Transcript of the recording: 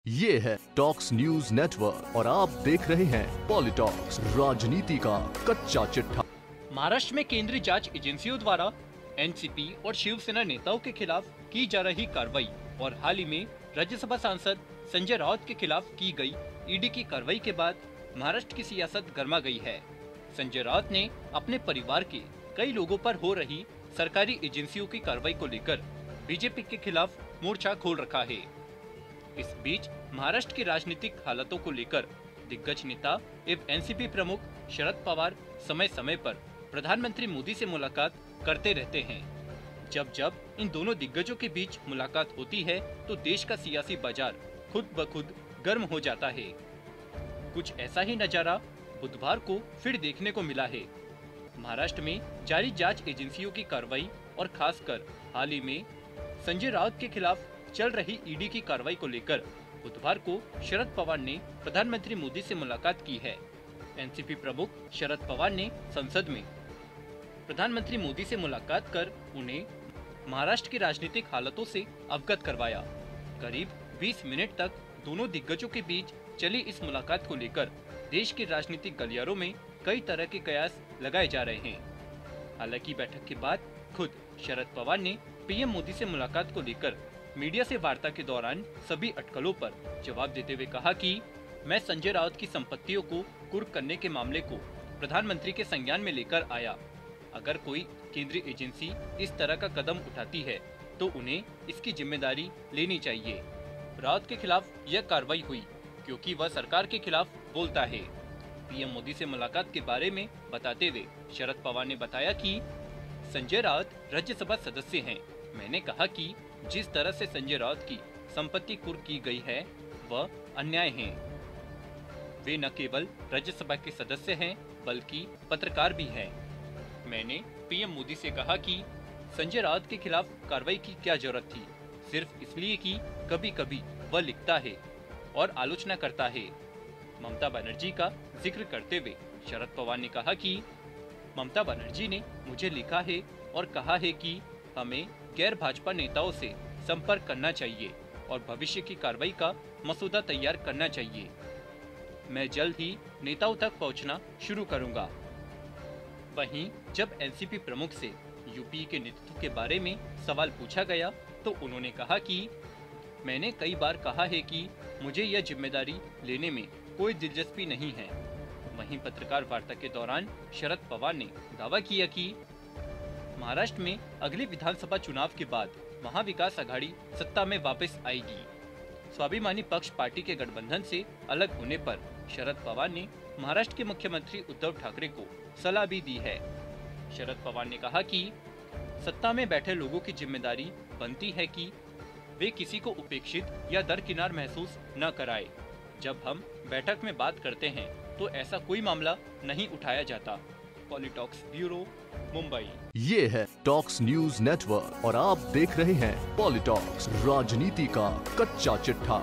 ये है talks news network और आप देख रहे हैं पॉलिटॉक्स, राजनीति का कच्चा चिट्ठा। महाराष्ट्र में केंद्रीय जांच एजेंसियों द्वारा एनसीपी और शिवसेना नेताओं के खिलाफ की जा रही कार्रवाई और हाल ही में राज्यसभा सांसद संजय राउत के खिलाफ की गई ईडी की कार्रवाई के बाद महाराष्ट्र की सियासत गर्मा गई है। संजय राउत ने अपने परिवार के कई लोगों पर हो रही सरकारी एजेंसियों की कार्रवाई को लेकर बीजेपी के खिलाफ मोर्चा खोल रखा है। इस बीच महाराष्ट्र की राजनीतिक हालातों को लेकर दिग्गज नेता एवं एनसीपी प्रमुख शरद पवार समय समय पर प्रधानमंत्री मोदी से मुलाकात करते रहते हैं। जब जब इन दोनों दिग्गजों के बीच मुलाकात होती है तो देश का सियासी बाजार खुद ब खुद गर्म हो जाता है। कुछ ऐसा ही नजारा बुधवार को फिर देखने को मिला है। महाराष्ट्र में जारी जांच एजेंसियों की कार्रवाई और खासकर हाल ही में संजय राउत के खिलाफ चल रही ईडी की कार्रवाई को लेकर बुधवार को शरद पवार ने प्रधानमंत्री मोदी से मुलाकात की है। एनसीपी प्रमुख शरद पवार ने संसद में प्रधानमंत्री मोदी से मुलाकात कर उन्हें महाराष्ट्र की राजनीतिक हालातों से अवगत करवाया। करीब 20 मिनट तक दोनों दिग्गजों के बीच चली इस मुलाकात को लेकर देश के राजनीतिक गलियारों में कई तरह के कयास लगाए जा रहे हैं। हालांकि बैठक के बाद खुद शरद पवार ने पीएम मोदी से मुलाकात को लेकर मीडिया से वार्ता के दौरान सभी अटकलों पर जवाब देते हुए कहा कि मैं संजय राउत की संपत्तियों को कुर्क करने के मामले को प्रधानमंत्री के संज्ञान में लेकर आया। अगर कोई केंद्रीय एजेंसी इस तरह का कदम उठाती है तो उन्हें इसकी जिम्मेदारी लेनी चाहिए। राउत के खिलाफ यह कार्रवाई हुई क्योंकि वह सरकार के खिलाफ बोलता है। पीएम मोदी से मुलाकात के बारे में बताते हुए शरद पवार ने बताया कि संजय राउत राज्यसभा सदस्य हैं। मैंने कहा कि जिस तरह से संजय राउत की संपत्ति कुर्क की गई है वह अन्याय है। वे न केवल राज्यसभा के सदस्य हैं बल्कि पत्रकार भी हैं। मैंने पीएम मोदी से कहा कि संजय राउत के खिलाफ कार्रवाई की क्या जरूरत थी, सिर्फ इसलिए कि कभी कभी वह लिखता है और आलोचना करता है। ममता बनर्जी का जिक्र करते हुए शरद पवार ने कहा कि ममता बनर्जी ने मुझे लिखा है और कहा है कि हमें गैर भाजपा नेताओं से संपर्क करना चाहिए और भविष्य की कार्रवाई का मसौदा तैयार करना चाहिए। मैं जल्द ही नेताओं तक पहुंचना शुरू करूंगा। वहीं जब एनसीपी प्रमुख से यूपी के नेतृत्व के बारे में सवाल पूछा गया तो उन्होंने कहा कि मैंने कई बार कहा है कि मुझे यह जिम्मेदारी लेने में कोई दिलचस्पी नहीं है। वहीं पत्रकार वार्ता के दौरान शरद पवार ने दावा किया कि महाराष्ट्र में अगले विधानसभा चुनाव के बाद महाविकास आघाड़ी सत्ता में वापस आएगी। स्वाभिमानी पक्ष पार्टी के गठबंधन से अलग होने पर शरद पवार ने महाराष्ट्र के मुख्यमंत्री उद्धव ठाकरे को सलाह भी दी है। शरद पवार ने कहा कि सत्ता में बैठे लोगों की जिम्मेदारी बनती है कि वे किसी को उपेक्षित या दरकिनार महसूस न कराए। जब हम बैठक में बात करते हैं तो ऐसा कोई मामला नहीं उठाया जाता। पॉलिटॉक्स ब्यूरो, मुंबई। ये है टॉक्स न्यूज नेटवर्क और आप देख रहे हैं पॉलिटॉक्स, राजनीति का कच्चा चिट्ठा।